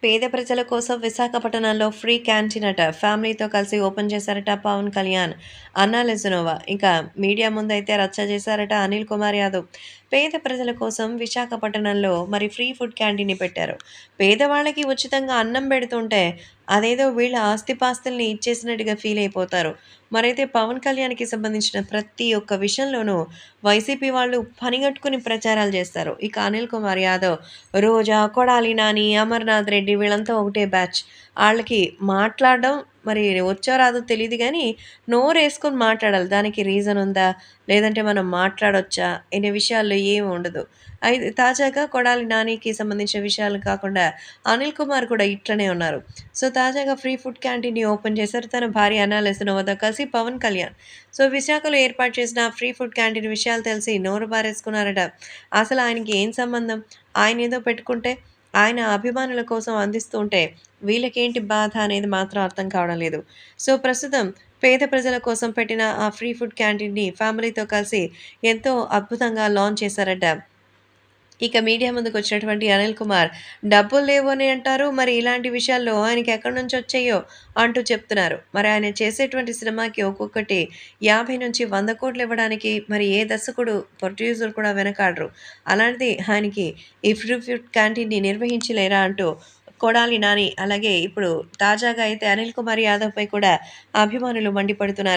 పేద ప్రజల కోసం విశాఖపట్నంలో ఫ్రీ క్యాంటీన్ అట. ఫ్యామిలీతో కలిసి ఓపెన్ చేశారట పవన్ కళ్యాణ్, అన్నా లెజనోవా. ఇక మీడియా ముందైతే రచ్చ చేశారట అనిల్ కుమార్ యాదవ్. పేద ప్రజల కోసం విశాఖపట్నంలో మరి ఫ్రీ ఫుడ్ క్యాంటీన్‌ని పెట్టారు. పేదవాళ్ళకి ఉచితంగా అన్నం పెడుతుంటే అదేదో వీళ్ళ ఆస్తిపాస్తుల్ని ఇచ్చేసినట్టుగా ఫీల్ అయిపోతారు. మరైతే పవన్ కళ్యాణ్‌కి సంబంధించిన ప్రతి ఒక్క విషయంలోనూ వైసీపీ వాళ్ళు పనిగట్టుకుని ప్రచారాలు చేస్తారు. ఇక అనిల్ కుమార్ యాదవ్, రోజా, కొడాలి నాని, అమర్నాథ్ రెడ్డి వీళ్ళంతా ఒకటే బ్యాచ్. ఆళ్ళకి మాట్లాడడం మరి వచ్చో రాదో తెలీదు గానీ, నోరేసుకొని మాట్లాడాలి. దానికి రీజన్ ఉందా? లేదంటే మనం మాట్లాడొచ్చా? అనే విషయాల్లో ఏమి ఉండదు. అయితే తాజాగా కొడాలి నానికి సంబంధించిన విషయాలు కాకుండా, అనిల్ కుమార్ కూడా ఇట్లనే ఉన్నారు. సో, తాజాగా ఫ్రీ ఫుడ్ క్యాంటీన్‌ని ఓపెన్ చేశారు. తన భార్య అన్నా లెస్నోవాతో కలిసి పవన్ కళ్యాణ్. సో, విశాఖలో ఏర్పాటు చేసిన ఫ్రీ ఫుడ్ క్యాంటీన్ విషయాలు తెలిసి నోరు పారేసుకున్నారట. అసలు ఆయనకి ఏం సంబంధం? ఆయనేదో పెట్టుకుంటే, ఆయన అభిమానుల కోసం అందిస్తూ ఉంటే, వీళ్ళకేంటి బాధ అనేది మాత్రం అర్థం కావడం లేదు. సో, ప్రస్తుతం పేద ప్రజల కోసం పెట్టిన ఆ ఫ్రీ ఫుడ్ క్యాంటీన్‌ని ఫ్యామిలీతో కలిసి ఎంతో అద్భుతంగా లాంచ్ చేశారట. ఇక మీడియా ముందుకొచ్చినటువంటి అనిల్ కుమార్, డబ్బులు లేవు అని అంటారు. మరి ఇలాంటి విషయాల్లో ఆయనకెక్కడి నుంచొచ్చాయో అంటూ చెప్తున్నారు. మరి ఆయన చేసేటువంటి సినిమాకి ఒక్కొక్కటి 50-100 కోట్లు ఇవ్వడానికి మరి ఏ దర్శకుడు, ప్రొడ్యూసర్ కూడా వెనకాడరు. అలాంటిది ఆయనకి ఈ ఫ్రీ ఫుడ్ క్యాంటీన్‌ని నిర్వహించలేరా అంటూ కొడాలి నాని, అలాగే ఇప్పుడు తాజాగా అయితే అనిల్ కుమార్ యాదవ్‌పై కూడా అభిమానులు మండిపడుతున్నారు.